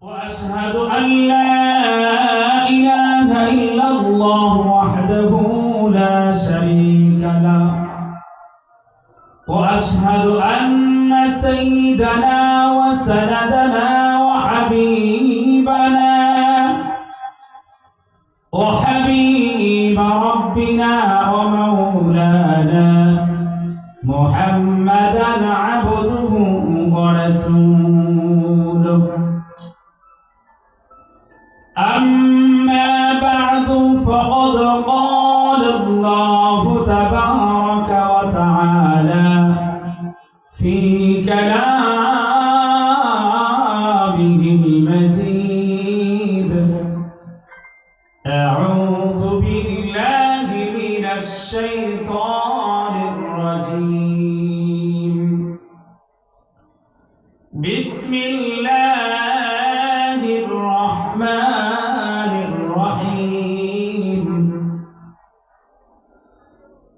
وأشهد أن لا إله إلا الله وحده لا شريك له وأشهد أن سيدنا وسندنا وحبيب ربنا ومولانا محمدا عبده ورسوله. أما بعد فقد قال الله تبارك وتعالى في كلامه المجيد: أعوذ بالله من الشيطان الرجيم. بسم الله الرحمن الرحيم.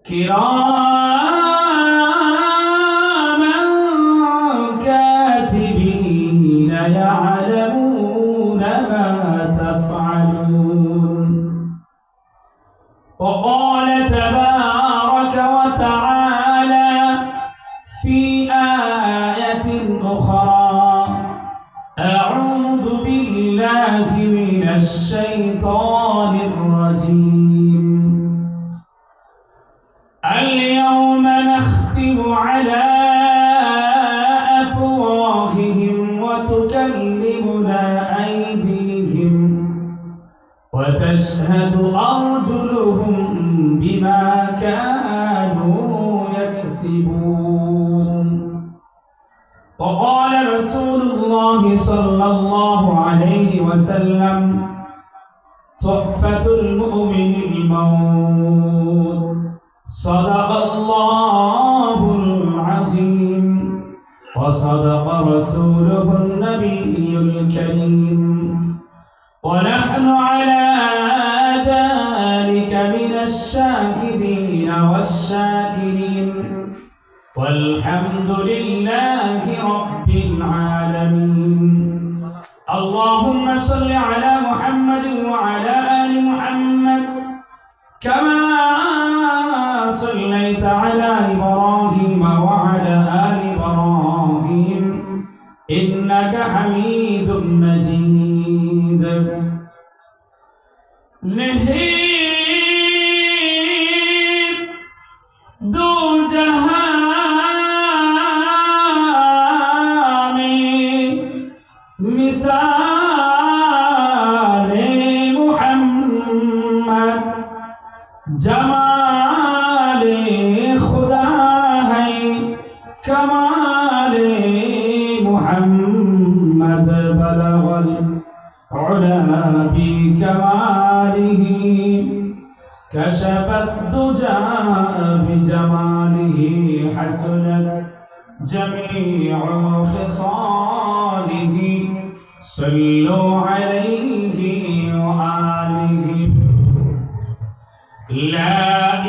كراما كاتبين يعلمون ما تفعلون. وقال تبارك وتعالى في آية أخرى: أعوذ بالله من الشيطان الرجيم. اليوم نختم على أفواههم وتكلمنا أيديهم وتشهد أرجلهم بما كانوا يكسبون. وقال رسول الله صلى الله عليه وسلم: تحفة المؤمن الموت. صدق الله العظيم وصدق رسوله النبي الكريم، ونحن على ذلك من الشاهدين والشاكرين، والحمد لله رب العالمين. اللهم صل على محمد وعلى آل محمد كما صليت على إبراهيم وعلى آل إبراهيم إنك حميد مجيد. नहीं दो जहां में मिसाले मुहम्मद जमाले खुदा है कमाले मुहम्मद बलगल उला बिकमालिह कशफ الدجى بجماله حسنت جميع خصاله صلوا عليه وآله. لا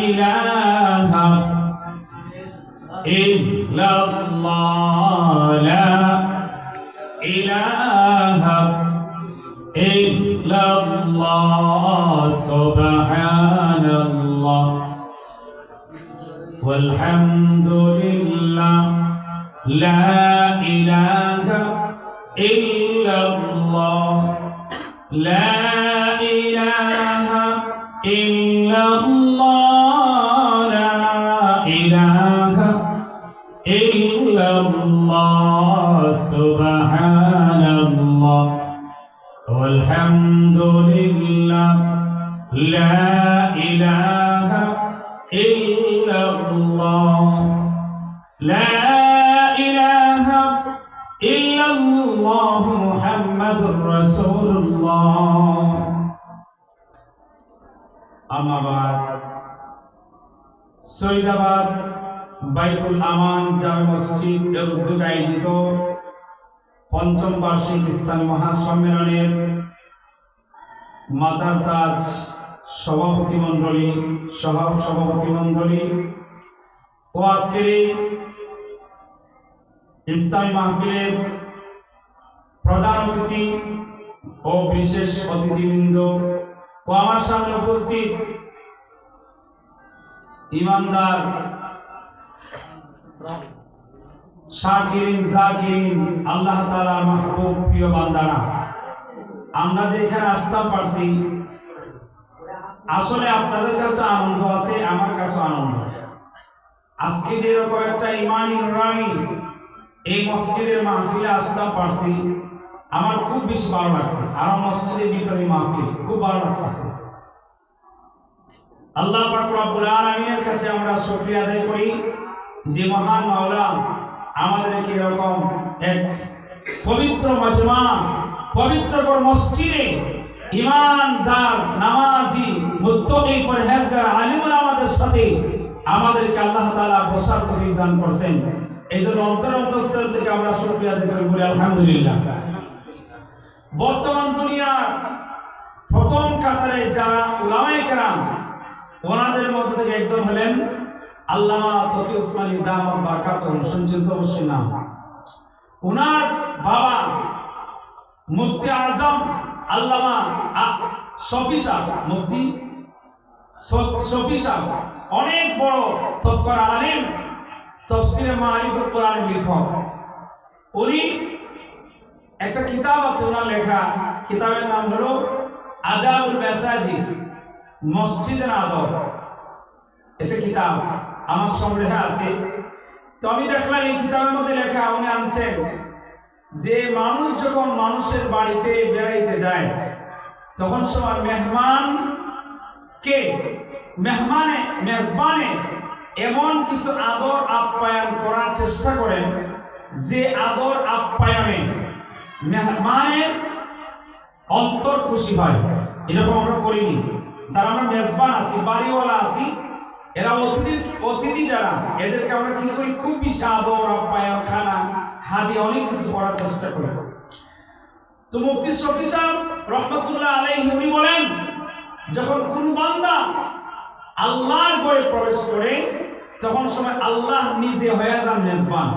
إله إلا الله لا إله إلا الله سبحان الله والحمد لله لا إله إلا الله لا إله إلا الله لا إله إلا الله سبحان الله والحمد لله لا إله إلا الله لا إله إلا الله محمد رسول الله. أما بعد সৈয়দাবাদ বাইতুল আমান জামে মসজিদ এর উদ্যোগে আয়োজিত পঞ্চম বার্ষিক ইসলামী মহাসম্মেলনের মাতার তাজ সভাপতি মণ্ডলী সভাপতি মণ্ডলী ও আজকের ইসলামী মাহফিলের প্রধান অতিথি ও বিশেষ অতিথিবৃন্দ ও আমার সামনে উপস্থিত ইমানদার শাকিরিন জাকিরিন আল্লাহ তাআলার মাহবুব প্রিয় বান্দারা, আমরা যে এখানে আসতে পারছি আসলে আপনাদের কাছে আনন্দ আছে, আমার কাছে আনন্দ। আজকে যেরকম একটা ইমানি নুরানি এই মসজিদের মাহফিলে আসতে পারছি, আমার খুব বেশি ভালো লাগছে। আর মসজিদের ভিতরে মাহফিল খুব ভালো লাগছে। আল্লাহ পাক রব্বুল আলামিনের কাছে আমরা শুকরিয়া আদায় করি যে মহান মাওলা আমাদেরকে এরকম এক পবিত্র মাজমা, পবিত্র মসজিদে ইমানদার, নামাজি, মুত্তাকি, পরহেজগার আলিমুল আমাদের সাথে আমাদেরকে আল্লাহ তাআলা বসার তৌফিক দান করেছেন। এইজন্য অন্তরস্থল থেকে আমরা শুকরিয়া আদায় করি, বলি আলহামদুলিল্লাহ। বর্তমান দুনিয়ার প্রথম কাতারে যারা উলামায়ে কেরাম, ওনাদের মধ্যে থেকে একজন হলেন আল্লামা তকি উসমানী দামাত বারাকাতুহু। শুনছেন তো অবশ্যই নাম। ওনার বাবা মুফতি আজম আল্লামা শফি সাহেব, মুফতি শফি সাহেব অনেক বড় তকবর আলিম, তাফসীরে মারিফুল কোরআনের লেখক। উনি একটা কিতাব আছে ওনার লেখা, কিতাবের নাম হলো আদাবুল মাসাজিদ, মসজিদের আদব। এটা কিতাব আমার সংগ্রহে আছে। তো আমি দেখলাম এই কিতাবের মধ্যে লেখা, উনি আনছেন যে মানুষ যখন মানুষের বাড়িতে বেড়াইতে যায় তখন সময় মেজবানে এমন কিছু আদর আপ্যায়ন করার চেষ্টা করেন যে আদর আপ্যায়নে মেহমানের অন্তর খুশি হয়। এরকম আমরা করিনি। যারা আমরা মেজবান আছি, বাড়িওয়ালা আছি, এরা অতিথি যারা, এদেরকে আমরা কি করি, খুব বেশি আদর আপ্যায়ন, খানা হাদিয়া অনেক কিছু করার চেষ্টা করি। তো মুফতি শফি সাহেব রহমাতুল্লাহ আলাইহি উনি বলেন, যখন কোন বান্দা আল্লাহর ঘরে প্রবেশ করে তখন সময় আল্লাহ নিজে হয়ে যান মেজবান,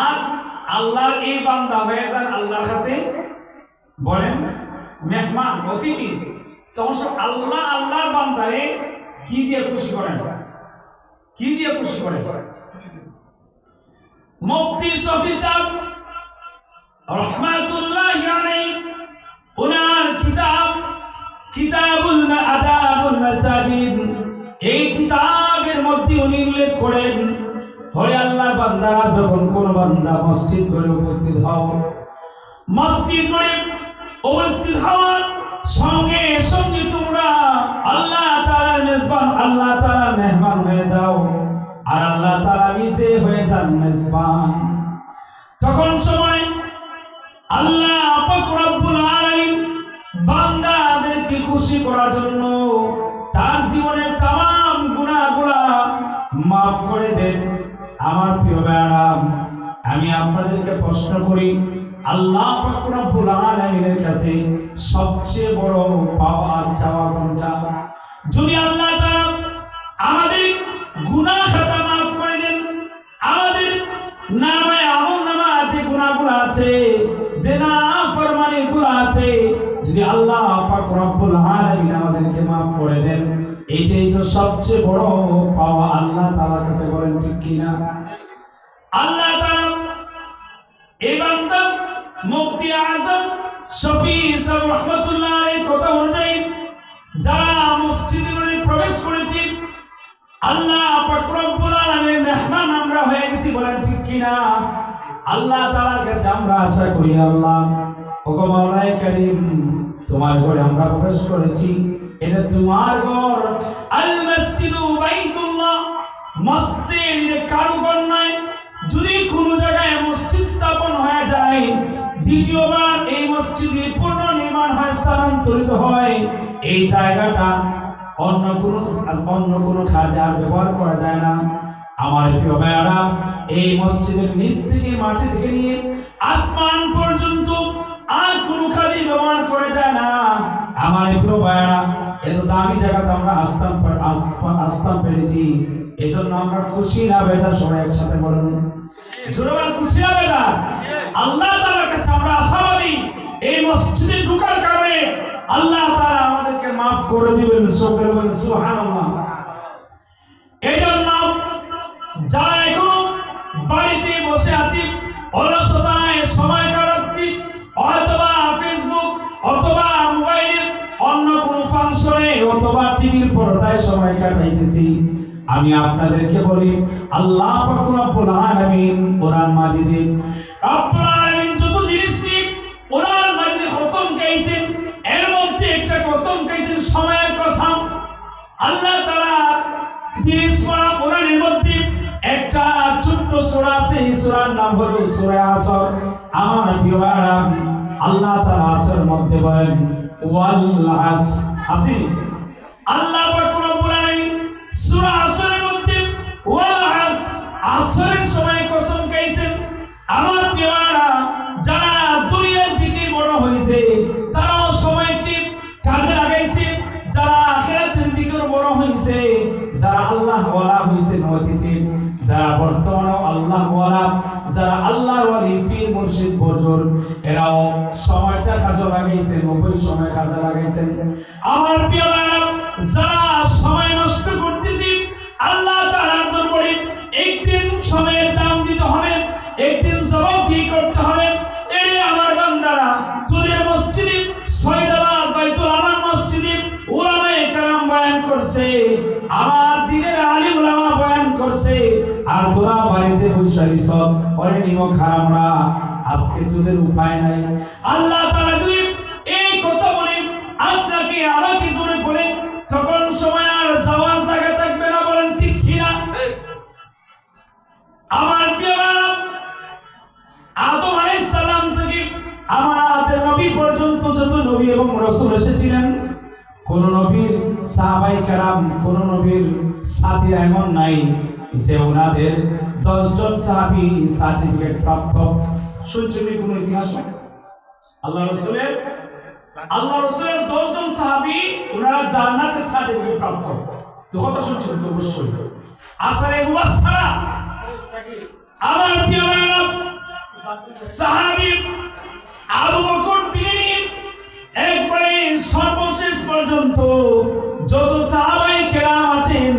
আর আল্লাহর এই বান্দা হয়ে যান আল্লাহর কাছে বলেন মেহমান, অতিথি। তখন সব আল্লাহ আল্লাহর বান্দারে কি দিয়ে খুশি করেন, কি দিয়ে খুশি করেন? মুফতি শফি সাহেব রাহমাতুল্লাহি আলাইহি ওনার কিতাব কিতাবুল আদাবুল মাসাজিদ, এই কিতাবের মধ্যে উনি উল্লেখ করেন, হরে আল্লাহর বান্দারা যখন কোন বান্দা মসজিদ করে উপস্থিত হও, মসজিদ করে উপস্থিত হওয়ার সঙ্গে সঙ্গে তোমরা আল্লাহ তাআলার মেজবান, আল্লাহ তাআলার মেহমান হয়ে যাও, আর আল্লাহ তাআলা নিজে হয়ে যান মেজবান। তখন সময় আল্লাহ পাক রব্বুল আলামিন বান্দাদেরকে খুশি করার জন্য তার জীবনের तमाम গুনাহগুলো মাফ করে দেন। আমার প্রিয় ভাইরা, আমি আপনাদেরকে প্রশ্ন করি, আল্লাহ পাক রব্বুল আলামিনের কাছে সবচেয়ে বড় পাওয়া চাওয়া কোনটা? যদি আল্লাহ তাআলা আমাদের গুনাহ খাতা মাফ করে দেন, আমাদের নামে আমলনামা যে গুনাহগুলো আছে, যে নাফরমানিগুলো আছে, যদি আল্লাহ পাক রব্বুল আলামিন আমাদেরকে মাফ করে দেন, এটাই তো সবচেয়ে বড় পাওয়া আল্লাহ তাআলার কাছে। বলেন ঠিক কিনা? আল্লাহ তাআলা এই বান্দা মুফতি আজম শফি সাহেব রাহমাতুল্লাহ আলাইহির কথা অনুযায়ী যারা মসজিদে প্রবেশ করেছি, আল্লাহ পাক রব্বুল আলামিনের মেহমান আমরা হয়ে গেছি। বলেন ঠিক কিনা? আল্লাহ তাআলার কাছে আমরা আশা করি, আল্লাহ ওগো মাওলায়ে কারীম, তোমার ঘরে আমরা প্রবেশ করেছি, এটা তোমার ঘর। আল মসজিদু বাইতুল্লাহ, মসজিদ কারো ঘর নয়। যদি কোনো জায়গায় মসজিদ স্থাপন হয়ে যায়, দ্বিতীয়বার এই মসজিদে পুনর্নির্মাণ হয়, স্থানান্তরিত হয়, এই জায়গাটা অন্য কোনো কাজে আর ব্যবহার করা যায় না। আমার প্রিয় ভাইরা, এই মসজিদের নিচ থেকে মাটি থেকে নিয়ে আসমান পর্যন্ত আর কোনো কাজে ব্যবহার করা যায় না। আমার প্রিয় ভাইরা, এত দামি জায়গাতে আমরা আসতাম পেরেছি, এজন্য আমরা খুশি না বেজার? সবাই একসাথে বলুন জোরে, খুশি না বেজার? আল্লাহ তাআলার কাছে আমরা আশাবাদী, এই মসজিদে করে দিবেন, সুবহানাল্লাহ। এই জন্য যারা এখনো বাড়িতে বসে আছি, অলসতায় সময় কাটাচ্ছি, অথবা ফেসবুক অথবা মোবাইলের অন্য কোনো ফাংশনে অথবা টিভির পর্দায় সময় কাটাইতেছি, আমি আপনাদেরকে বলি আল্লাহ পাক রব্বুল আলামিন কোরআন মাজিদে রব্বুল আলামিন যত জিনিস নিয়ে কোরআন মাজিদে কসম খাইছেন, এর মধ্যে একটা কসম খাইছেন সময়ের কসম। আল্লাহ তাআলা জিনিস পড়া কোরআনের মধ্যে একটা ছোট্ট সূরা আছে, এই সূরার নাম হলো সূরা আসর। আমার প্রিয় ভাইরা, আল্লাহ তাআলা আসরের মধ্যে বলেন ওয়াল আসর, আসি আল্লাহ পাক রব্বুল আলামিন সূরা আসরের মধ্যে ওয়াল আসর, আসরের সময় কসম খাইছেন। আমার প্রিয় ভাইরা, যারা দুনিয়ার দিকে বড় হয়েছে তারাও সময়কে কাজে লাগাইছে, যারা আখিরাতের দিকে বড় হয়েছে, যারা আল্লাহ ওয়ালা হয়েছে নবীতে, যারা বর্তমানে আল্লাহ ওয়ালা, যারা আল্লাহর ওয়ালি পীর মুর্শিদ বুজুর্গ, এরাও সময়টা কাজে লাগাইছে, 90 সময় কাজে লাগাইছেন। আমার প্রিয় ভাইরা, যারা সময় নষ্ট করতেছি, আল্লাহ তাআলার দরবারে একদিন সময়ের দাম দিতে হবে, একদিন জবাবদিহি করতে হবে। এই আমার বান্দারা, তোদের মসজিদে সৈয়দাবাদ বাইতুল আমান মসজিদে উলামায়ে কেরাম বয়ান করছে, আমার দ্বীনের আলিম উলামা বয়ান করছে, আর তোরা বাড়িতে বসে সব পরে নিমক হারামরা। আজকে তোদের উপায় নাই। আল্লাহ তাআলা যদি এই কথা বলে আপনাকে আমাকে দূরে বলে, তখন সময় আর যাওয়ার জায়গা থাকবে না, বলেন ঠিক কিনা? আমার প্রিয় ভাইরা, আদম আলাইহিস সালাম থেকে আমাদের নবী পর্যন্ত যত নবী এবং রাসূল এসেছিলেন, কোন নবীর সাহাবায়ে কেরাম, কোন নবীর সাথী এমন নাই যে ওনাদের 10 জন সাহাবী সার্টিফিকেট প্রাপ্ত। শুনছেন কোন ইতিহাস? আল্লাহ রাসূলের 10 জন সাহাবী ওনারা জান্নাতের সার্টিফিকেট প্রাপ্ত। কথা শুনছেন তো? অবশ্যই। আশারে মুবাশশারা। আমার প্রিয় ভাইরা, সাহাবী আবু বকর তিনি একবারে সর্বশেষ পর্যন্ত যত সাহাবায়ে কেরাম আছেন,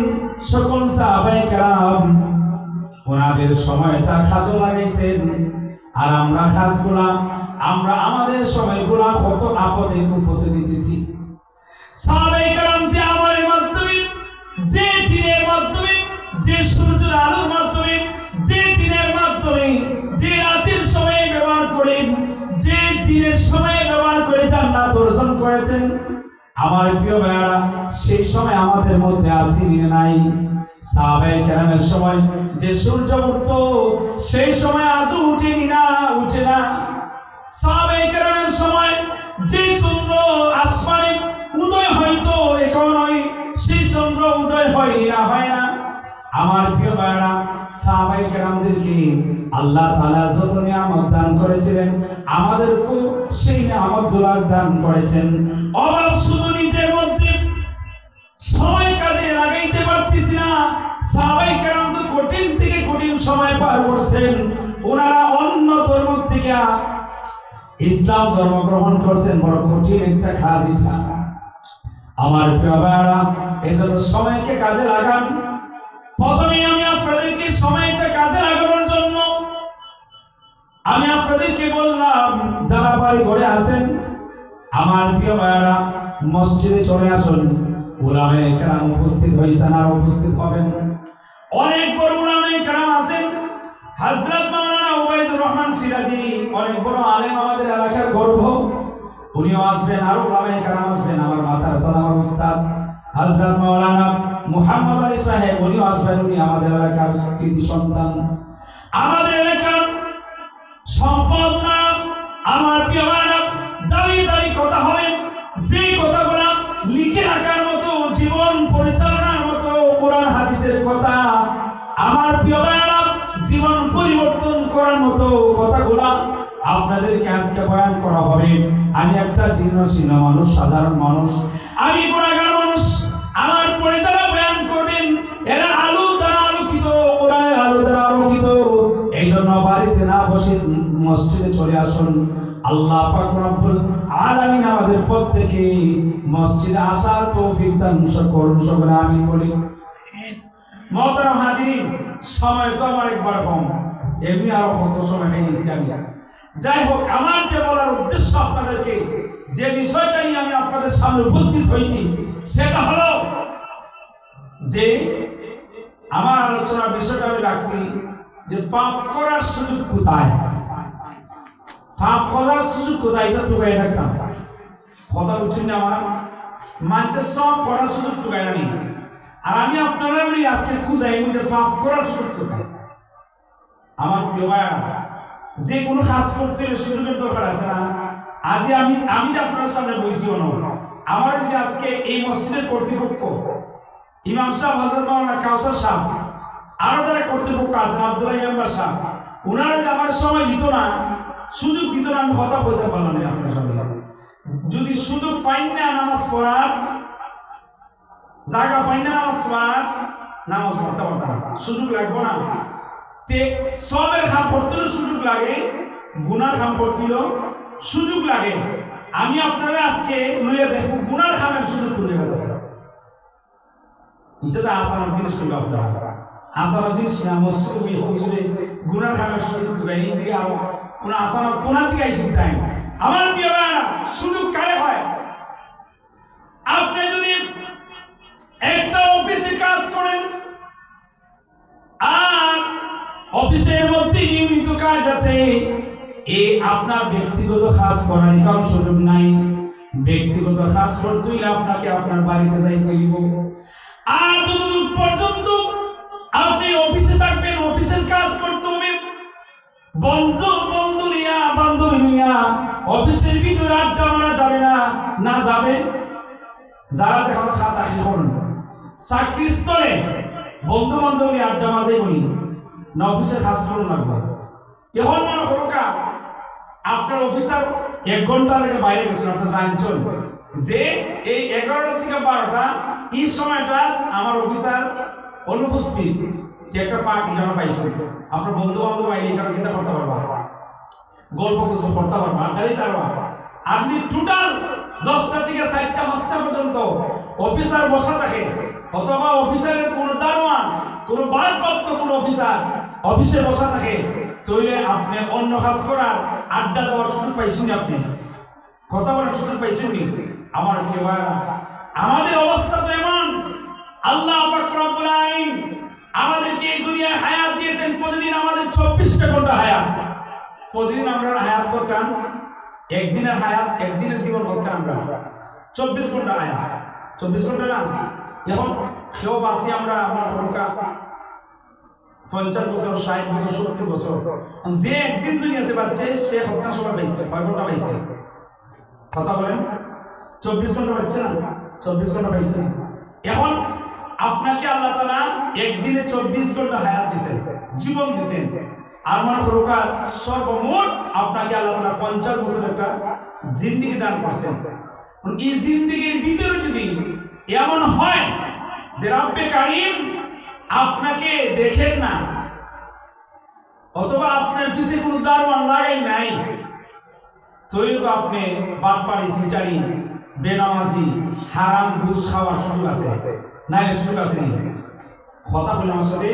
সকল সাহাবায়ে কেরাম ওনাদের সময়টা কাজে লাগাইছেন। আর আমরা কাজগুলা, আমরা আমাদের সময়গুলা কত আপদে কুফতে দিতেছি। সাহাবায়ে কেরাম যে আমলের মাধ্যমে, যে দিনের মাধ্যমে, যে সূর্যের আলোর মাধ্যমে, যে দিনের মাধ্যমে, যে রাতের সময় ব্যবহার করে, যে দিনের সময় ব্যবহার করে জান্নাত অর্জন করেছেন, আমার প্রিয় ভাইরা, সেই সময় আমাদের মধ্যে আসেনি নাই? সাহাবায়ে কেরামের সময় যে সূর্য উঠতো, সেই সময় আজও উঠেনি না, উঠে না। সাহাবায়ে কেরামের সময় যে চন্দ্র আসমানে উদয় হয়তো, এখন ওই সেই চন্দ্র উদয় হয়নি না, হয় না। আমার প্রিয় ভাইরা, সাহাবায়ে কেরামদেরকে আল্লাহ তাআলা যত নিয়ামত দান করেছিলেন, আমাদেরকেও সেই নিয়ামতগুলো দান করেছেন। অভাব শুধু নিজের মধ্যে সময় কাজে লাগাইতে পারতেছি না। সাহাবায়ে কেরাম তো কঠিন থেকে কঠিন সময় পার করছেন। ওনারা অন্য ধর্ম থেকে ইসলাম ধর্ম গ্রহণ করছেন, বড় কঠিন একটা কাজ এটা। আমার প্রিয় ভাইরা, এজন্য সময়কে কাজে লাগান। প্রথমে আমি আপনাদেরকে সময়টা কাজে লাগানোর জন্য আমি আপনাদেরকে বললাম, যারা বাড়ি ঘরে আছেন, আমার প্রিয় ভাইরা, মসজিদে চলে আসুন। উলামায়ে কেরাম উপস্থিত হয়েছেন, আর উপস্থিত হবেন। অনেক বড় উলামায়ে কেরাম আছেন। হযরত মাওলানা উবাইদুর রহমান সিরাজি, অনেক বড় আলেম, আমাদের এলাকার গর্ব, উনিও আসবেন, আর উলামায়ে কেরাম আসবেন। আমার মাথার তালা, আমার উস্তাদ হযরত মাওলানা মুহাম্মদ আলী সাহেব, উনিও আসবেন। উনি আমাদের এলাকার কৃতি সন্তান, আমাদের এলাকার সম্পদ না। আমার প্রিয় ভাইরা, দাঁড়িয়ে দাঁড়িয়ে কথা হবে, যে কথাগুলো লিখে রাখার মতো, জীবন পরিচালনার মতো কোরআন হাদিসের কথা, আমার প্রিয় ভাইরা, জীবন পরিবর্তন করার মতো কথাগুলা আপনাদেরকে আজকে বয়ান করা হবে। আমি একটা জীর্ণশীর্ণ মানুষ, সাধারণ মানুষ, আমি গুনাহগার মানুষ। আমার পরে যারা বয়ান করবেন, এরা আলো দ্বারা আলোকিত, কোরআনের আলো দ্বারা আলোকিত। এই জন্য বাড়িতে না বসে মসজিদে চলে আসুন। আল্লাহ পাক রব্বুল আলামিন আমাদের প্রত্যেকে মসজিদে আসার তৌফিক দান করুন, সকলে আমিন বলি। মহতারাম হাজিরিন, সময় তো আমার একবার কম, এমনি আরো কত সময় হয়ে গেছি আমি। যাই হোক, আমার যে বলার উদ্দেশ্য আপনাদেরকে, যে বিষয়টা নিয়ে আমি আপনাদের সামনে উপস্থিত হয়েছি, সেটা হলো যে আমার আলোচনার বিষয়টা আমি রাখছি যে পাপ করার সুযোগ কোথায়, পাপ করার সুযোগ কোথায়, এটা চুকাই রাখতাম। কথা বুঝছেন না? আমার মানুষের সব করার সুযোগ চুকাই না। আর আমি আপনারা আজকে খুঁজাই যে পাপ করার সুযোগ কোথায়। আমার প্রিয় ভাইরা, যে কোনো কাজ করতে হলে সুযোগের দরকার আছে না? আজ আমি যে আপনার সামনে বসিও না, আমার যে আজকে এই মসজিদের কর্তৃপক্ষ, ইমাম সাহেব, হযরত মাওলানা কাউসার সাহেব, আরো যারা কর্তৃপক্ষ আছেন, আব্দুল্লাহ মেম্বার সাহেব, ওনারা যে আমার সময় দিত না, সুযোগ দিত না, আমি কথা বলতে পারলাম না আপনার সামনে। যদি সুযোগ পাই না নামাজ পড়ার, জায়গা পাই না নামাজ পড়ার, নামাজ পড়তে পারতাম না, সুযোগ লাগবো না। তে সবের খাম করতেও সুযোগ লাগে, গুনার খাম করতেও সুযোগ লাগে। আমি আপনারা আজকে লইয়া দেখবো গুনার খামের সুযোগ খুঁজে গেছে। এটা তো আসানোর জিনিস করবে আপনারা, আসানোর জিনিস না। মসজিদে হুজুরে গুনার খামের সুযোগ খুঁজবে, এই দিকে আরো কোন আসানোর কোনার দিকে আইসি টাইম। আমার প্রিয় ভাইরা, সুযোগ কারে হয়? আপনি যদি একটা অফিসে কাজ করেন আর অফিসের মধ্যে নিয়মিত কাজ আছে, আপনার ব্যক্তিগত কাজ করার কারণ সুযোগ নাই। ব্যক্তিগত কাজ করতে হইলে আপনাকে আপনার বাড়িতে যাইতে হইব। আর যতদূর পর্যন্ত আপনি অফিসে থাকবেন, অফিসের কাজ করতে হবে, বান্ধবী নিয়া অফিসের ভিতরে আড্ডা মারা যাবে না। না যাবে যারা যেখানে চাকরি করেন, চাকরি স্থলে বন্ধু বান্ধব নিয়ে আড্ডা মাঝে বলি না, অফিসের কাজ করুন লাগবে। এখন মনে করো আপনার অফিসার 1 ঘন্টা লেগে বাইরে গেছেন, আপনি জানছেন যে এই 11টা থেকে 12টা এই সময়টা আমার অফিসার অনুপস্থিত, একটা পার্ক এখানে পাইছেন। আপনার বন্ধু বান্ধব আইলে এখানে কিনা করতে পারবা, গল্প কিছু করতে পারবা, আড্ডা দিতে পারবা। আর যদি টোটাল 10টা থেকে 4টা 5টা পর্যন্ত অফিসার বসা থাকে, অথবা অফিসারের কোনো দারোয়ান, কোনো ভারপ্রাপ্ত কোনো অফিসার অফিসে বসা থাকে, তাহলে আপনি অন্য কাজ করার, আড্ডা দেওয়ার সুযোগ পাইছেন। আপনি কথা বলার সুযোগ পাইছেন। আমার প্রিয় ভাইরা, আমাদের অবস্থা তো এমন, আল্লাহ পাক রব্বুল আলামিন আমাদেরকে এই দুনিয়ায় হায়াত দিয়েছেন। প্রতিদিন আমাদের 24টা ঘন্টা হায়াত। প্রতিদিন আমরা হায়াত করতাম, একদিনের হায়াত, একদিনের জীবন করতাম আমরা 24 ঘন্টা হায়াত। 24 ঘন্টা না, এখন কেউ বাসি আমরা, আমার হরকা 50 বছর, 60 বছর, 70 বছর, যে একদিন দুনিয়াতে পাচ্ছে সে হত্যা সময় পাইছে, 6 ঘন্টা পাইছে। কথা বলেন, 24 ঘন্টা পাচ্ছে না? 24 ঘন্টা পাইছে। এখন আপনাকে আল্লাহ তাআলা একদিনে 24 ঘন্টা হায়াত দিয়েছেন, জীবন দিয়েছেন। আর মনে করুকা সর্বমোট আপনাকে আল্লাহ তাআলা 50 বছর একটা জিন্দেগি দান করছেন। এই জিন্দেগির ভিতরে যদি এমন হয় যে রব্বে কারীম আপনাকে দেখেন না, অথবা আপনার পিছে কোনো দারোয়ান লাগাই নাই, তৈরি তো আপনি বাটপাড়ি, সিটারি, বেনামাজি, হারাম ঘুষ খাওয়ার সুযোগ আছে, নাই সুযোগ আছে? কথা বলে আমার সাথে।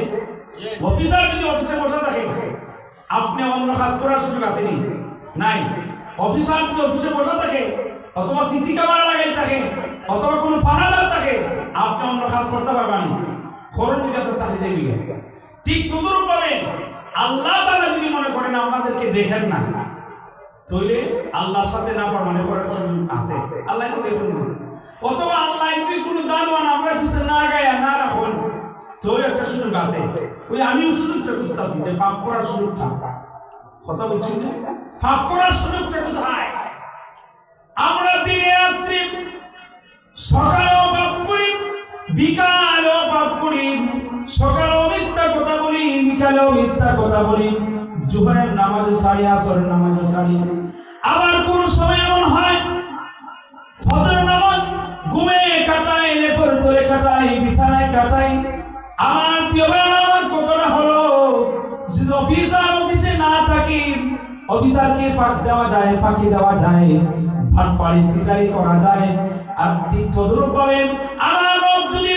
অফিসার যদি অফিসে বসে থাকে, আপনি অন্য কাজ করার সুযোগ আছে নাই? অফিসার যদি অফিসে বসে থাকে, অথবা সিসি ক্যামেরা লাগাই থাকে, অথবা কোনো ফানাদার থাকে, আপনি অন্য কাজ করতে পারবেন। খরচ দিকে তো চাকরি দেবে। ঠিক তদরূপ ভাবে আল্লাহ তাআলা যদি মনে করেন আমাদেরকে দেখেন না, তাহলে আল্লাহর সাথে না প্রমাণ করার সুযোগ আছে। আল্লাহ তো দেখুন। অথবা আল্লাহ যদি কোনো দারোয়ান আমরা কিছু না গায়া না রাখুন, তো একটা সুযোগ আছে। ওই আমিও সুযোগটা বুঝতেছি যে পাপ করার সুযোগটা। কথা বলছি না? পাপ করার সুযোগটা কোথায়? আমরা দিনে রাত্রি, সকালেও পাপ করি, বিকালেও পাপ করি, সকালেও মিথ্যা কথা বলি, বিকালেও মিথ্যা কথা বলি, জোহরের নামাজও সারি, আসরের নামাজও সারি। আবার কোন সময় এমন হয় ফজরের নামাজ ঘুমে কাটাই, লেপের তলে কাটাই, বিছানায় কাটাই। আমার প্রিয় ভাই, আমার কথাটা হলো যদি অফিসার অফিসে না থাকি, অফিসারকে ফাঁকি দেওয়া যায়, ফাটফাড়ি চিটারি করা যায়। আর ঠিক তদরূপ ভাবে আমার রব যদি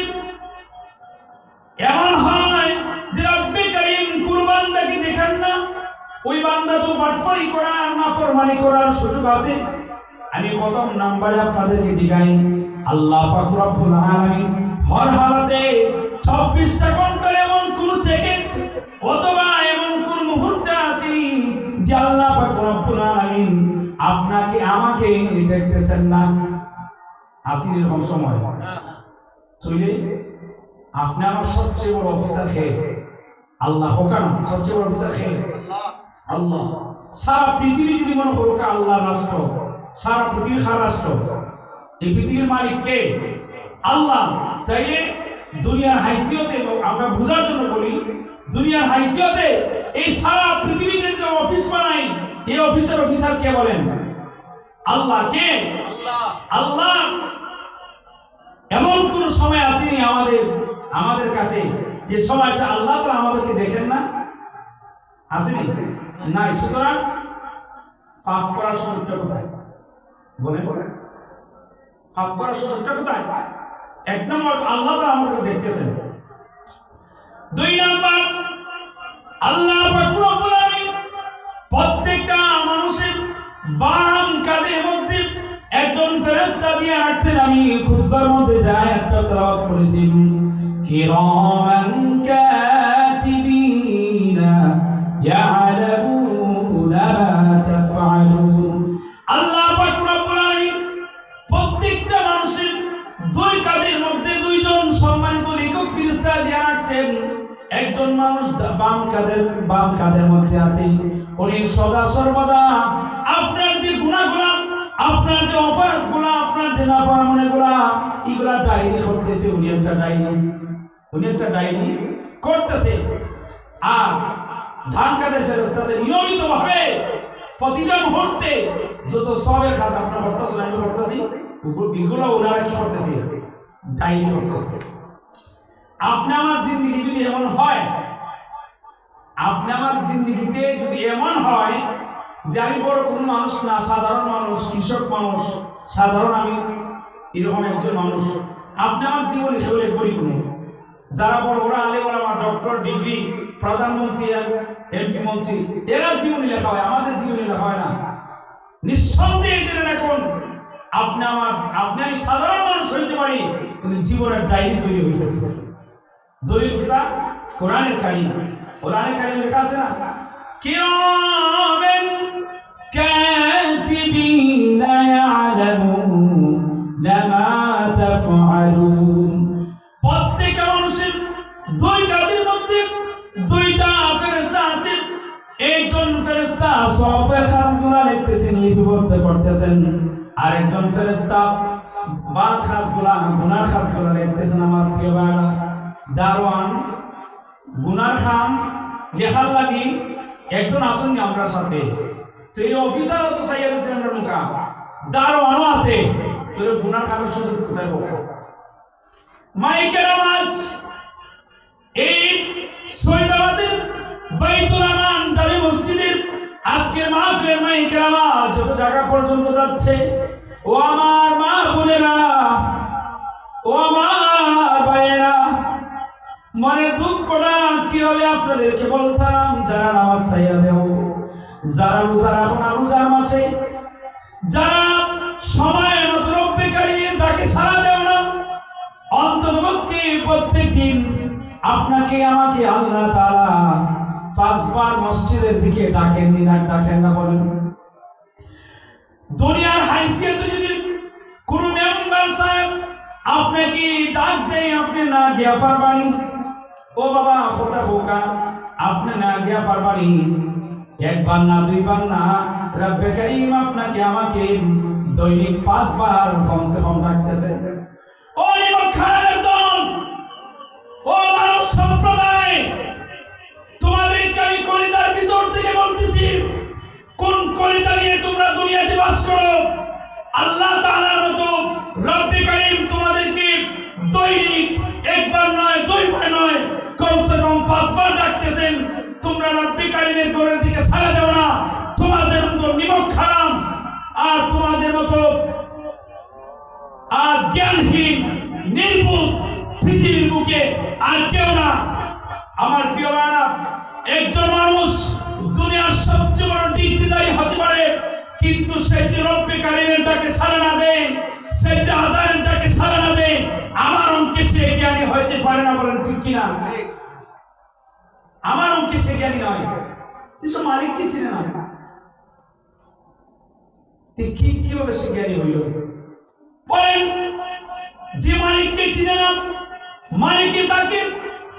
এমন হয় যে রব্বে কারীম কোন বান্দাকে দেখেন না, ওই বান্দা তো ফাটফাড়ি করার নাফরমানি করার সুযোগ আছে। আমি প্রথম নাম্বারে আপনাদেরকে জিগাই, আল্লাহ পাক রব্বুল আলামিন হর হালাতে 24টা ঘন্টার এমন কোন সেকেন্ড অথবা এমন কোন মুহূর্ত আছে যে আল্লাহ পাক রব্বুল আলামিন আপনাকে আমাকে দেখতেছেন না? আসির এরকম সময় চলে আপনি আমার সবচেয়ে বড় অফিসার কে? আল্লাহ হোকান সবচেয়ে বড় অফিসার কে? আল্লাহ। সারা পৃথিবী যদি মনে করো আল্লাহ রাষ্ট্র, সারা পৃথিবীর রাষ্ট্র, এই পৃথিবীর মালিক কে? আল্লাহ। তাইলে দুনিয়ার হাইসিয়তে আমরা বোঝার জন্য বলি, দুনিয়ার হাইসিয়তে এই সারা পৃথিবীতে যে অফিস বানাই, এই অফিসার কে বলেন? আল্লাহ। কে? আল্লাহ। আল্লাহ। এমন কোন সময় আসেনি আমাদের কাছে যে সময়টা আল্লাহ তাআলা আমাদেরকে দেখেন না? আসেনি? নাই। সুতরাং পাপ করার সুযোগটা কোথায়? বলেন, পাপ করার সুযোগটা কোথায়? এক নম্বর আল্লাহ তাআলা আমাদেরকে দেখতেছেন। দুই নম্বর আল্লাহ পাক রব্বুল আলামিন প্রত্যেকটা মানুষের বাম কাঁধের মধ্যে একজন ফেরেশতা দিয়ে রাখছেন। আমি খুতবার মধ্যে যাই একটা তেলাওয়াত করেছি, কিরামান কাতিবিনা ইয়ালামুনা মা তাফআলুন। আল্লাহ পাক রব্বুল আলামিন প্রত্যেকটা মানুষের দুই কাঁধের মধ্যে দুইজন সম্মানিত লেখক ফেরেশতা দিয়ে রাখছেন। একজন মানুষ বাম কাঁধের মধ্যে আছে, উনি সদা সর্বদা আপনার যে গুনাহগুলো, আপনার যে অপরাধগুলো, আপনার যে নাফরমানিগুলো, এগুলা ডায়েরি করতেছে। উনি একটা ডায়েরি করতেছে। আর ডান কাঁধের ফেরেশতাদের নিয়মিত ভাবে প্রতিটা মুহূর্তে যত সবের কাজ আপনারা করতেছেন, আমি করতেছি, এগুলো ওনারা কি করতেছে? ডায়েরি করতেছে। আপনি আমার জিন্দেগি যদি এমন হয়, আপনি আমার জিন্দেগিতে যদি এমন হয় যে আমি বড় কোনো মানুষ না, সাধারণ মানুষ, কৃষক মানুষ, সাধারণ আমি এরকম একজন মানুষ, আপনি আমার জীবনে সেগুলো পরিপূর্ণ। যারা বড় বড় আলেম ওলামা, ডক্টর, ডিগ্রি, প্রধানমন্ত্রী, এমপি, মন্ত্রী, এরা জীবনী লেখা হয়, আমাদের জীবনী লেখা হয় না। নিঃসন্দেহে জেনে রাখুন, আপনি আমি সাধারণ মানুষ হইতে পারি, কিন্তু জীবনের ডায়েরি তৈরি হইতেছে। দলিল কিতাব কোরআনের কারীম, কোরআনের কারীম লেখা আছে না, কিরামান কাতিবিনা ইয়ালামুনা মা তাফআলুন। প্রত্যেকটা মানুষের দুই কাঁধের মধ্যে দুইটা ফেরেশতা আছে। একজন ফেরেশতা সওয়াবের কাজগুলো লিখতেছেন, লিপিবদ্ধ করতেছেন, আর একজন ফেরেশতা বাদ কাজগুলো, গুনার কাজগুলো লিখতেছেন। আমার প্রিয় ভাইরা, দারোয়ান গুনার খাম লেখার লাগি একজন আসেন আমরা সাথে, তো এই অফিসারও তো চাইয়া দিচ্ছেন আমরা মুখা, দারোয়ানও আছে, তোর গুনার খামের সুযোগ কোথায় পাবো? মাইকের আওয়াজ এই সৈয়দাবাদের বাইতুল আমান জামে মসজিদের আজকের মাহফিলের মাইকের আওয়াজ যত জায়গা পর্যন্ত যাচ্ছে, ও আমার মা বোনেরা, ও আমার ভাইয়েরা, মনে দুঃখটা কিভাবে আপনাদেরকে বলতাম, যারা নামাজ ছাইয়া দেও, যারা রোজা রাখো না রোজার মাসে, যারা সময় মতো রব্বে কারীমের ডাকে সাড়া দেও না, অন্ততপক্ষে প্রত্যেকদিন আপনাকে আমাকে আল্লাহ তাআলা 5 বার মসজিদের দিকে ডাকেন না বলেন? দুনিয়ার হাইসিয়তে যদি কোন মেম্বার সাহেব আপনাকে ডাক দেয়, আপনি না গিয়া পারবানি, ও বাবা কথা হোকা, আপনি না গিয়া পারবানি, একবার না দুইবার না, রব্বে কারীম আপনাকে আমাকে দৈনিক 5 বার কমসে কম ডাকতেছে। ও খানের দল, ও মানব সম্প্রদায়, তোমাদেরকে আমি কলিজার ভিতর থেকে বলতেছি, কোন কলিজা নিয়ে তোমরা দুনিয়াতে বাস করো? আল্লাহ তাআলার মতো রব্বে কারীম তোমাদেরকে দৈনিক একবার নয়, দুইবার নয়, কমসে কম 5 বার ডাকতেছেন। তোমরা রব্বে কারীমের ঘরের দিকে সাড়া দাও না, তোমাদের মতো নিমক হারাম আর তোমাদের মতো আর জ্ঞানহীন নির্বুধ পৃথিবীর বুকে আর কেউ না। আমার প্রিয় ভাইরা, একজন মানুষ দুনিয়ার সবচেয়ে বড় ডিগ্রিধারী হতে পারে, কিন্তু সে যদি রব্বে কারিমেরটাকে সাড়া না দেয়, সে যদি আযানটাকে সাড়া না দেয়, আমার অঙ্কে সে জ্ঞানী হইতে পারে না। বলেন ঠিক কিনা? আমার অঙ্কে সে জ্ঞানী নয়। এসব মালিককে চিনে না, কিভাবে সে জ্ঞানী হইল? বলেন, যে মালিককে চিনে না, মালিকের তাকে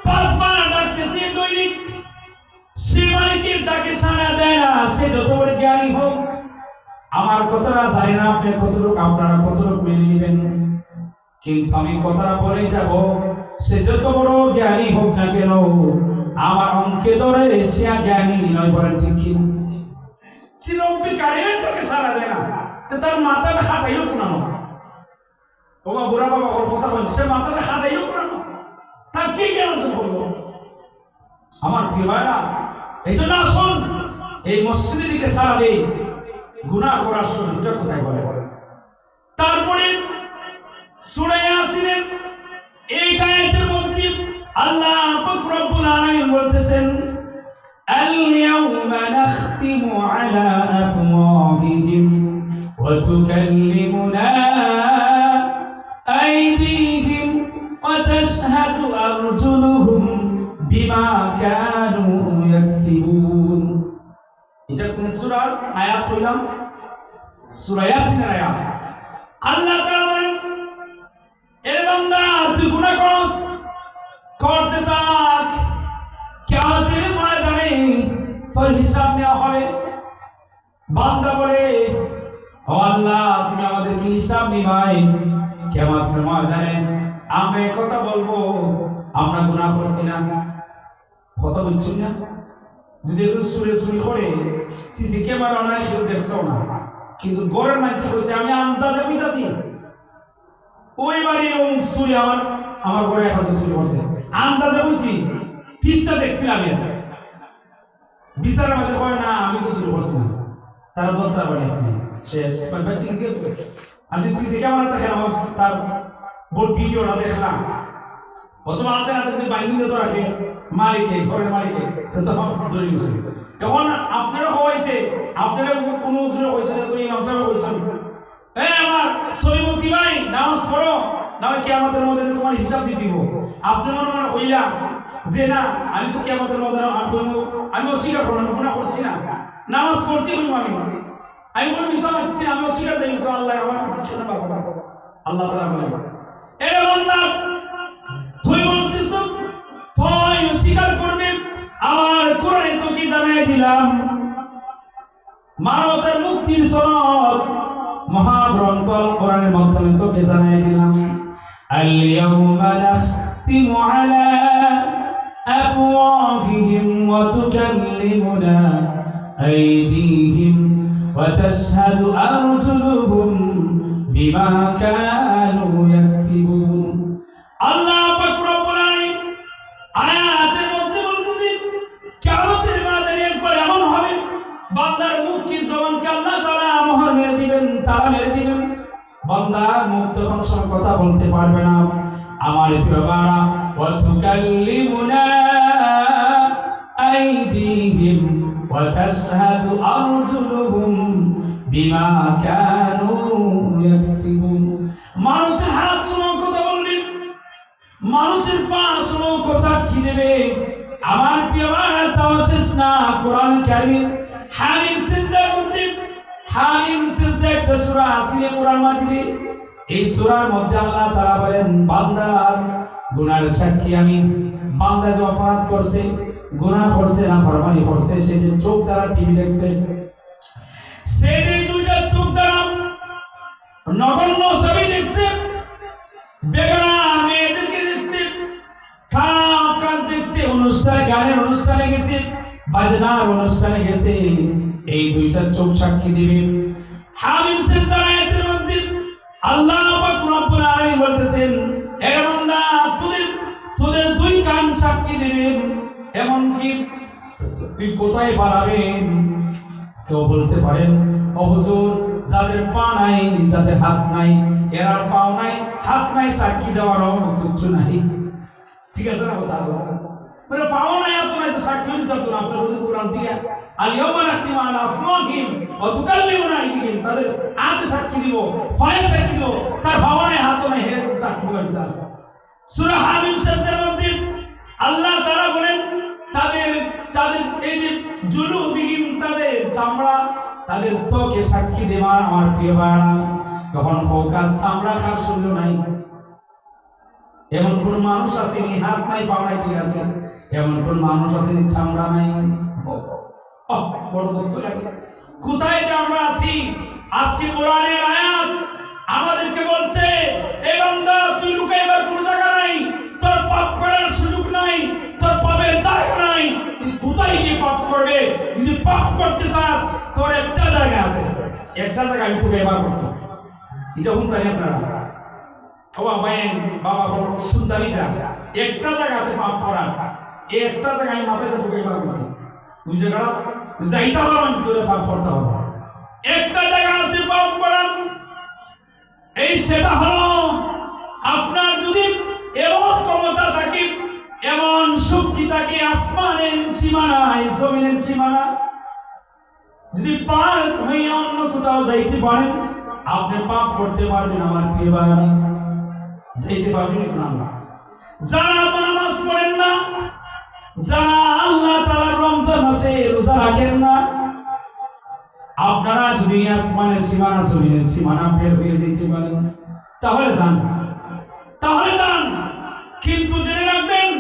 5 বার ডাকতেছে দৈনিক, সে মালিকের ডাকে সাড়া দেয় না, সে যত বড় জ্ঞানী হোক। আমার কথাটা জানি না আপনি কতটুকু, আপনারা কতটুকু মেনে নেবেন, কিন্তু আমি কথাটা বলে যাব, সে যত বড় জ্ঞানী হোক না কেন, আমার অঙ্কে ধরে সে জ্ঞানী নয়। বলেন ঠিক কি? সে রব্বে কারিমেরটাকে সাড়া দেয় না, তার মাথাটা হাঁটাইও কোনো বাবা, বুড়া বাবা ওর কথা বলছে, সে মাথাটা হাঁটাইও কোনো, তার কে জ্ঞান তো বলবো? আমার প্রিয় ভাইরা, এই জন্য আসুন এই মসজিদের দিকে সারা দেই, গুনাহ করার সুযোগটা কোথায় বলে। তারপরে সূরা ইয়াসিনের এই আয়াতের মধ্যে আল্লাহ পাক রব্বুল আলামিন বলতেছেন, আল-ইয়াওমা নাখতিমু আলা আফওয়াহিহিম ওয়া তুকাল্লিমুনা আইদিহিম ওয়া তাশহাদু আরজুলুহুম বিমা কানু ইয়াকসিবুন। এটা কোন সূরার আয়াত হইলাম? সূরা ইয়াসিনের আয়াত। আল্লাহ তাআলা বলেন, এ বান্দা তুই গুনাহ করস, করতে থাক, কিয়ামতের ময়দানে তোর হিসাব নেওয়া হবে। বান্দা বলে, ও আল্লাহ তুমি আমাদেরকে হিসাব নিবাই কিয়ামতের ময়দানে। আমরা এই কথা বলবো আমরা গুনাহ করছি না, কথা বুঝছেন না? যদি এগুলো সুরে সুরি করে সিসি ক্যামেরা নাই, সেটা দেখছো না, কিন্তু গড়ের মাঝে বলছে আমি আন্দাজে বুঝাচ্ছি ওই বাড়ির অমুক সুরি আমার ঘরে এখন চুরি করছে, আন্দাজে বলছি, ফিসটা দেখছিলাম। বিচারের মাঝে কয় না আমি তো চুরি করছি না, তারা দরকার বাড়ি শেষ। আমি সিসি ক্যামেরা দেখেন, আমার তার বোর্ড ভিডিওটা দেখলাম, প্রথম হাতে হাতে যদি বাইন্ডিং তো রাখে মালিকে, ঘরের মালিকে, তখন ধরে গেছে। এখন আপনারা হয়েছে, আপনারা কোনো উজরে হয়েছে না, তুমি ইমাম সাহেব বলছেন, আমার সলিমুদ্দি ভাই নামাজ পড়ো, না হয় কিয়ামতের মধ্যে তোমার হিসাব দিয়ে দিব। আপনি মনে মনে হইলা যে না আমি তো কিয়ামতের মধ্যে আমি অস্বীকার করলাম, গুনাহ করছি না, নামাজ পড়ছি আমি কোনো মিশাল হচ্ছি, আমি অস্বীকার দেই তো আল্লাহ আমার শুনে পাবো না। আল্লাহ তাআলা বলেন, এ বান্দা তুই বলতেছ তুই অস্বীকার করবি, আমার কোরআনে তোকে জানাই দিলাম, মানবতার মুক্তির সনদ মহাগ্রন্থ কোরআনের মাধ্যমে তোকে জানাই দিলাম, আল-ইয়াওমা নাখতিমু আলা আফওয়াহিহিম ওয়া তুকাল্লিমুনা আইদিহিম ওয়া তাশহাদু আরজুলুহুম বিমা কানু ইয়াকসিবুন। আল্লাহ পাক রব্বুল আলামিন আয়াতের মধ্যে বলতেছেন, কিয়ামতের ময়দানে একবার এমন হবে বান্দার মুখ কি জবানকে আল্লাহ তাআলা মোহর মেরে দিবেন, তারা মেরে দিবেন, বান্দার মুখ তখন সব কথা বলতে পারবে না। আমার প্রিয় বাবা, ওয়া তুকাল্লিমুনা আইদিহিম ওয়া তাশহাদু আরজুলুহুম বিমা কানু ইয়াকসিবুন। মানুষের হাত সময় কথা বলবে, মানুষের পা সময় কথা কি দেবে। আমার প্রিয় বাবা, তাও শেষ না, কোরআন কারীম হামিম সিজদা করতে, হামিম সিজদা একটা সূরা আছে কোরআন মাজিদে। এই সূরার মধ্যে আল্লাহ তাআলা বলেন, বান্দার গুনাহের সাক্ষী আমি। বান্দা যে অপরাধ করছে, গুনাহ করছে, নাফরমানি করছে, সে যে চোখ দ্বারা টিভি দেখছে, সে যে দুইটা চোখ দ্বারা নগণ্য ছবি দেখছে, বেগানা মেয়েদেরকে দেখছে, খারাপ কাজ দেখছে, অনুষ্ঠানে গানের অনুষ্ঠানে গেছে, বাজনার অনুষ্ঠানে গেছে, এই দুইটা চোখ সাক্ষী দিবে। হামিম সিজদার আয়াতের মধ্যে আল্লাহ পাক রব্বুল আলামিন বলতেছেন, হে বান্দা তোদের দুই কান সাক্ষী দিবে। এমন কি তুই কোথায় পালাবেন? কেউ বলতে পারেন, ও হুজুর যাদের পা নাই, যাদের হাত নাই, এরা পাও নাই, হাত নাই, সাক্ষী দেওয়ার কিছু নাই। ঠিক আছে না কথা আছে? মানে পাও নাই, এত নাই তো সাক্ষী দিতে হতো না। আপনার কোরআন দিয়া আলিয়াউমা নাখতিমু আলা আফওয়াহিহিম ওয়া তুকাল্লিমুনা আইদিহিম, তাদের হাতে সাক্ষী দিব, পায়ে সাক্ষী দিব, তার পাও নাই, হাত নাই, এর সাক্ষী দিতে আছে। সূরা হামিম শব্দের মধ্যে আল্লাহ তাআলা বলেন তাদের এই যে জুলুদিহিম, তাদের চামড়া, তাদের ত্বকে সাক্ষী দেওয়া আমার প্রিয় ভাইরা। যখন ফোকাস চামড়া খার শুনল নাই, এমন কোন মানুষ আসেনি হাত নাই পা নাই, ঠিক আছে, এমন কোন মানুষ আসেনি চামড়া নাই। বড় দুঃখ লাগে। কোথায় যে আমরা আছি? আজকে কোরআনের আয়াত আমাদেরকে বলছে, এ বান্দা তুই লুকাইবার কোনো জায়গা নাই, তোর পাপ করার সুযোগ নাই, তোর পাপের জায়গা নাই, তুই কোথায় গিয়ে পাপ করবে? যদি পাপ করতে চাস তোর একটা জায়গা আছে, একটা জায়গা আমি তোকে এবার করছি। এটা শুনতানি আপনারা বাবা বাইন বাবা শুনতানিটা একটা জায়গা আছে পাপ করার, এই একটা জায়গা আমি মাথায় তোকে এবার করছি। বুঝে গেল? যাইতে হবে আমি তোরে পাপ করতে হবে। একটা জায়গা আছে পাপ করার, এই সেটা হলো আপনার যদি এমন ক্ষমতা থাকে, এমন শক্তি থাকে, আসমানের সীমানায় জমিনের সীমানা যদি পার হয়ে অন্য কোথাও যাইতে পারেন, আপনি পাপ করতে পারবেন আমার প্রিয় ভাইরা, যাইতে পারবেন না। যারা নামাজ পড়েন না, যারা আল্লাহ তাআলার রমজান মাসে রোজা রাখেন না, আপনারা যদি আসমানের সীমানা জমিনের সীমানা বের হয়ে যেতে পারেন তাহলে যান, তাহলে যান। কিন্তু জেনে রাখবেন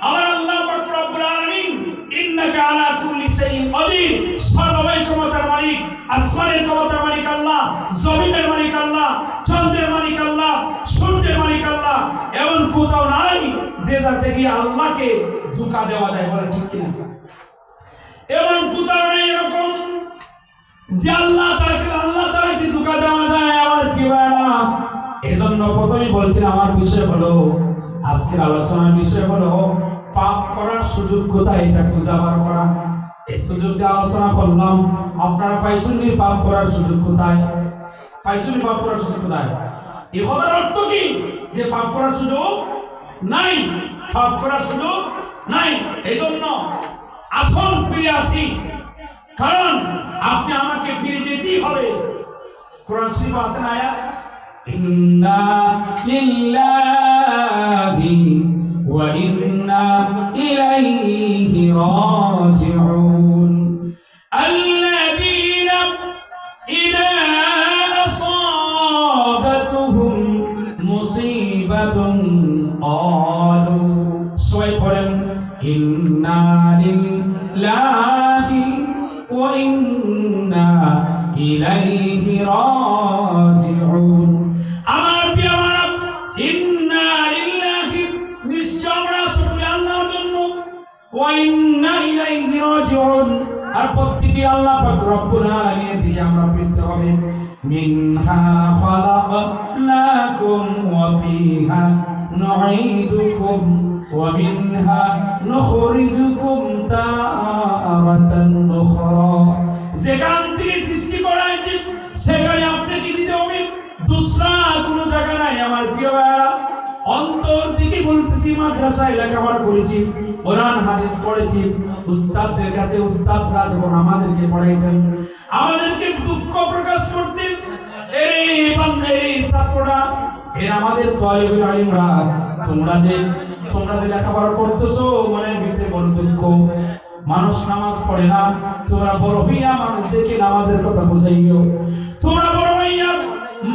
আমার আল্লাহ পাক রব্বুল আলামিন ইন্নাকা আলা কুল্লি শাইইন কাদির, সর্বময় ক্ষমতার মালিক, আসমানের ক্ষমতার মালিক আল্লাহ, জমিনের মালিক আল্লাহ, চন্দ্রের মালিক আল্লাহ, সূর্যের মালিক আল্লাহ। এমন কোথাও নাই যে যাতে গিয়ে আল্লাহকে ধোঁকা দেওয়া যায়, বলে ঠিক কিনা? এমন কোথাও নাই এরকম যে আল্লাহ তাআলাকে ধোঁকা দেওয়া যায় আমার কি ভাইরা। এজন্য প্রথমে বলছিলাম আমার বিষয় হলো, আজকের আলোচনার বিষয় হলো পাপ করার সুযোগ কোথায়, এটা খুঁজে বার করা। এত যদি আলোচনা করলাম, আপনারা পাইছুনি পাপ করার সুযোগ কোথায়? পাইছুনি পাপ করার সুযোগ কোথায়? এই কথার অর্থ কি যে পাপ করার সুযোগ নাই? পাপ করার সুযোগ নাই। এজন্য আসল ফিরে আসি, কারণ আপনি আমাকে ফিরে যেতেই হবে। কোরআন শরীফ আছে না আয়াত, ইন্না লিল্লাহি ওয়া ইন্না ইলাইহি রাজিউন আল্লাযীনা ইযা আসাবাতুহুম মুসিবাতুন ক্বালু, সবাই পড়েন ইন্না লিল্লাহি ওয়া ইন্না ইলাইহি রাজিউন। আমার প্রিয় ভাইরা, ইন্না লিল্লাহি, নিশ্চয় আমরা শুকর আল্লাহর জন্য, ওয়া ইন্না ইলাইহি রাজিউন, আর প্রত্যেকই আল্লাহ পাক রব্বুল আলামিনের দিকে আমরা ফিরতে হবে। মিনহা খালাকনাকুম ওয়া ফিহা নুঈদুকুম ওয়া মিনহা নুখরিজুকুম তারাতান উখরা। যেখান থেকে সৃষ্টি করা হয়েছে সেখানে আপনাকে দিতে হবে, দুসরা কোনো জায়গা নাই আমার প্রিয় ভাইরা। অন্তর থেকে বলতেছি, মাদ্রাসায় লেখাপড়া করেছি, কোরআন হাদিস পড়েছি, উস্তাদদের কাছে উস্তাদরা যখন আমাদেরকে পড়াইতেন, আমাদেরকে দুঃখ প্রকাশ করতেন, এই ছাত্ররা, এর আমাদের তালিবুল ইলমরা, তোমরা যে লেখাপড়া করতেছো, মনের ভিতরে বড় দুঃখ, মানুষ নামাজ পড়ে না, তোমরা বড় হইয়া মানুষদেরকে নামাজের কথা বুঝাইও, তোমরা বড় হইয়া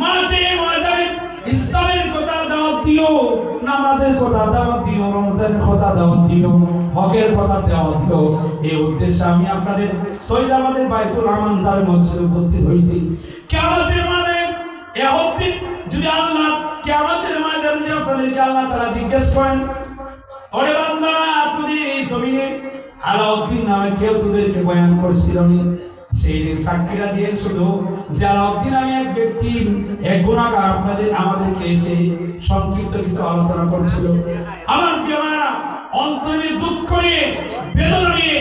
মাঠে ময়দানে ইসলামের কথা দাওয়াত দিও, নামাজের কথা দাওয়াত দিও, রমজানের কথা দাওয়াত দিও, হকের কথা দাওয়াত দিও। এই উদ্দেশ্যে আমি আপনাদের সৈয়দাবাদের বাইতুল রহমান জামে মসজিদে উপস্থিত হয়েছি। কিয়ামতের মাঠে এই যদি আল্লাহ কিয়ামতের ময়দানে যদি আপনাদেরকে আল্লাহ তাআলা জিজ্ঞেস করেন, ওরে বান্দারা, তুই এই জমিনে আলাউদ্দিন নামে কেউ তোদেরকে বয়ান করছিল না, সেই সাক্ষীরা দিয়ে শুধু যে আলাউদ্দিন নামে এক ব্যক্তি, এক গুনাহগার আমাদেরকে এসে সংক্ষিপ্ত কিছু আলোচনা করছিল। আমার প্রিয় ভাইরা, অন্তরে দুঃখ নিয়ে, বেদনা নিয়ে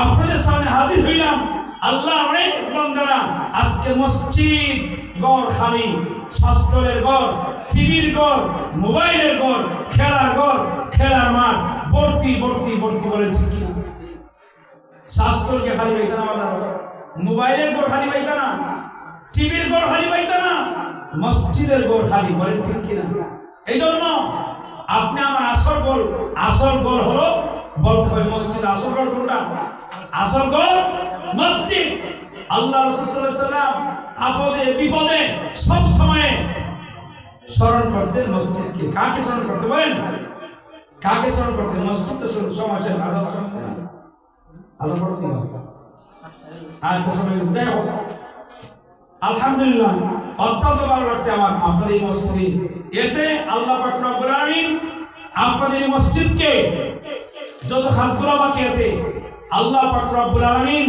আপনাদের সামনে হাজির হইলাম। আল্লাহ অনেক বান্দারা আজকে মসজিদ ঘর খালি, শাস্ত্রের ঘর, টিভির ঘর, মোবাইলের ঘর, খেলার ঘর, খেলার মাঠ ভর্তি ভর্তি ভর্তি বলে ঠিক কিনা? শাস্ত্রকে খালি পাইতা না, মোবাইলের ঘর খালি পাইতা না, টিভির ঘর খালি পাইতা না, মসজিদের ঘর খালি, বলেন ঠিক কিনা? এই জন্য আপনি আমার আসল গোল হলো বলতে হবে মসজিদ। আসল গোল কোনটা? আসল গোল মসজিদ। আল্লাহ রাসূল সাল্লাল্লাহু আলাইহি ওয়াসাল্লাম আপদে বিপদে সব সময় স্মরণ করতেন মসজিদকে। কাকে স্মরণ করতে বলেন? কাকে স্মরণ করতেন? মসজিদ তো সময় শেষ, আজান করতে না, আজান করতে না। আচ্ছা সবাই যাই হোক, আলহামদুলিল্লাহ অত্যন্ত ভালো লাগছে আমার আপনাদের এই মসজিদে এসে। আল্লাহ পাক রব্বুল আলামিন আপনাদের এই মসজিদকে যত কাজগুলো বাকি আছে আল্লাহ পাক রব্বুল আলামিন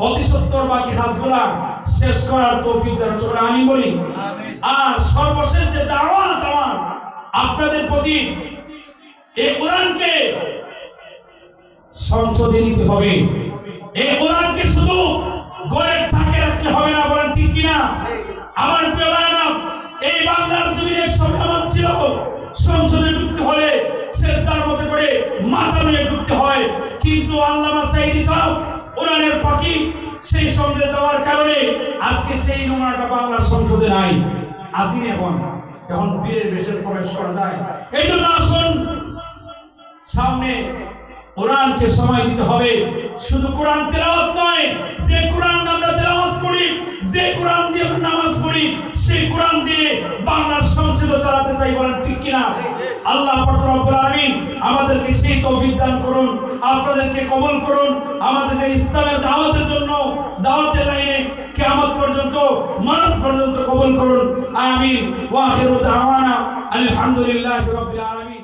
অতি সত্তর বাকি কাজগুলো শেষ করার তৌফিক দান করুন, আমি বলি আমিন। আর সর্বশেষ যে দাওয়াত আমার আপনাদের প্রতি, এই কোরআনকে সংসদে নিতে হবে। এই কোরআনকে শুধু ঘরের থাকে রাখতে হবে না, বলেন ঠিক কিনা? আমার প্রিয় ভাইরা, এই বাংলার জমিনে সংগ্রাম ছিল, সংসদে ঢুকতে হলে সেজদার মতো করে মাথা নিয়ে ঢুকতে হয়। কিন্তু আল্লামা সাঈদী সাহেব কোরআনের পাখি, সেই সঙ্গে যাওয়ার কারণে আজকে সেই নমুনাটা বাংলার সংসদে নাই। আসিনি এখন বীরের বেশে প্রবেশ করা যায়। এই জন্য আসুন সামনে কোরআনকে সময় দিতে হবে। শুধু কোরআন তেলাওয়াত নয়, যে কোরআন আমরা তেলাওয়াত করি, যে কোরআন দিয়ে আমরা নামাজ পড়ি, সেই কোরআন দিয়ে বাংলার সংসদ চালাতে চাই, বলেন ঠিক কিনা? আল্লাহ পাক রব্বুল আলামিন আমাদেরকে সেই তৌফিক দান করুন, আপনাদেরকে কবুল করুন, আমাদেরকে ইসলামের দাওয়াতের জন্য, দাওয়াতের লাইনে কিয়ামত পর্যন্ত, মানত পর্যন্ত কবুল করুন, আমিন। ওয়া আখিরু দাওয়ানা আলহামদুলিল্লাহি রাব্বিল আলামিন।